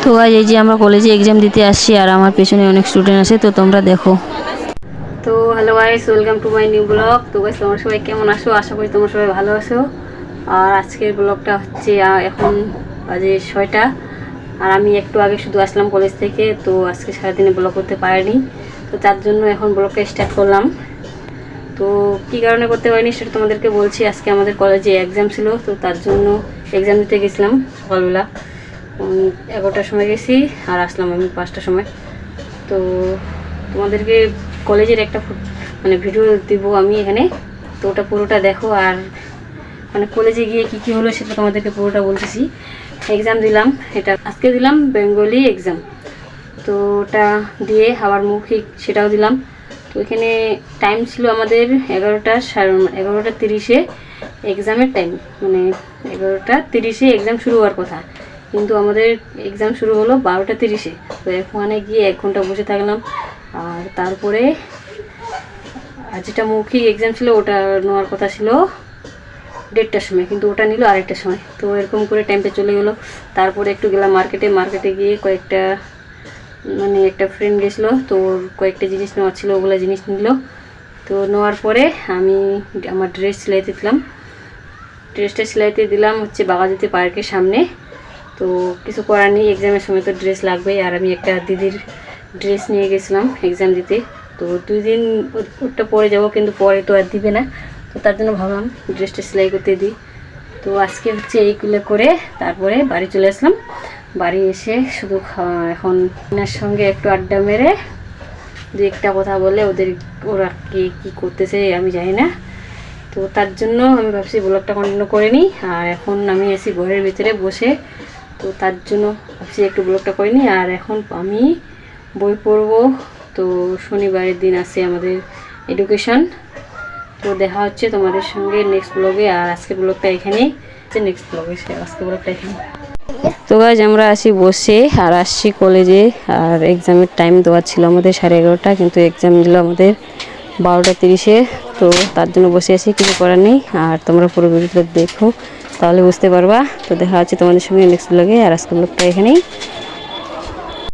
তো গাইস এই যে আমরা কলেজে এক্সাম দিতে আসছি আর আমার পেছনে অনেক স্টুডেন্ট আছে, তো তোমরা দেখো। তো hello guys, welcome to my new blog. তো গাইস তোমরা সবাই কেমন আছো? আশা করি তোমরা সবাই ভালো আছো। আর আজকের ব্লগটা হচ্ছে এখন বাজে 6টা, আর আমি একটু আগে শুধু আসলাম কলেজ থেকে। তো আজকে সারাদিনে ব্লগ করতে পারিনি, তো তার জন্য এখন ব্লগটা স্টার্ট করলাম। তো কী কারণে করতে পারিনি সেটা তোমাদেরকে বলছি। আজকে আমাদের কলেজে এক্সাম ছিল, তো তার জন্য এক্সাম দিতে গেছিলাম সকালবেলা। 11টার সময় গেছি আর আসলাম আমি 5টার সময়। তো তোমাদেরকে কলেজের একটা মানে ভিডিও দিব আমি এখানে, তো ওটা পুরোটা দেখো। আর মানে কলেজে গিয়ে কী কী হলো সেটা তোমাদেরকে পুরোটা বলতেছি। এক্সাম দিলাম, এটা আজকে দিলাম বেঙ্গলি এক্সাম। তো ওটা দিয়ে আবার মৌখিক সেটাও দিলাম। তো এখানে টাইম ছিল আমাদের 11:30 এক্সামের টাইম, মানে 11:30 এক্সাম শুরু হওয়ার কথা, কিন্তু আমাদের এক্সাম শুরু হলো 12:30। তো ওখানে গিয়ে 1 ঘন্টা বসে থাকলাম। আর তারপরে আর যেটা মৌখিক এক্সাম ছিল ওটা নেওয়ার কথা ছিল 1:30টার সময়, কিন্তু ওটা নিল আরেকটার সময়। তো এরকম করে টাইমটা চলে গেলো। তারপরে একটু গেলাম মার্কেটে গিয়ে কয়েকটা মানে একটা ফ্রেন্ড গেছিলো, তো ওর কয়েকটা জিনিস নেওয়ার ছিল, ওগুলো জিনিস নিল। তো নেওয়ার পরে আমি আমার ড্রেস সিলাইতে দিলাম। ড্রেসটা সিলাইতে দিলাম হচ্ছে বাগাজিতে পার্কের সামনে। তো কিছু করার নেই, এক্সামের সময় তো ড্রেস লাগবেই। আর আমি একটা দিদির ড্রেস নিয়ে গেছিলাম এক্সাম দিতে। তো 2 দিন ওটা পরে যাব, কিন্তু পরে তো আর দিবে না, তো তার জন্য ভাবলাম ড্রেসটা সেলাই করতে দিই। তো আজকে হচ্ছে এইগুলো করে তারপরে বাড়ি চলে আসলাম। বাড়ি এসে শুধু এখন ওনার সঙ্গে একটু আড্ডা মেরে 2-1টা কথা বলে ওরা কী করতেছে আমি জানি না। তো তার জন্য আমি ভাবছি ব্লগটা কন্টিনিউ করে নিই। আর এখন আমি এসি ঘরের ভিতরে বসে, তো তার জন্য ভাবছি একটু ব্লগটা করে নিই। আর এখন আমি বই পড়বো। তো শনিবারের দিন আছে আমাদের এডুকেশন। তো দেখা হচ্ছে তোমাদের সঙ্গে নেক্সট ব্লগে। আর আজকের ব্লগটা এখানেই, নেক্সট ব্লগে আজকের ব্লগটা এখানে। তো গাইজ আমরা আসি বসে আর আসছি কলেজে। আর এক্সামের টাইম দেওয়া ছিল আমাদের 11:30, কিন্তু এক্সাম দিল আমাদের 12:30। তো তার জন্য বসে আছি, কিছু করার নেই। আর তোমরা পুরো ভিডিওটা দেখো, তাহলে বুঝতে পারবা। তো দেখা হচ্ছে তোমাদের সঙ্গে নেক্সট ব্লগে। আর আজকের ব্লগটা এখানেই।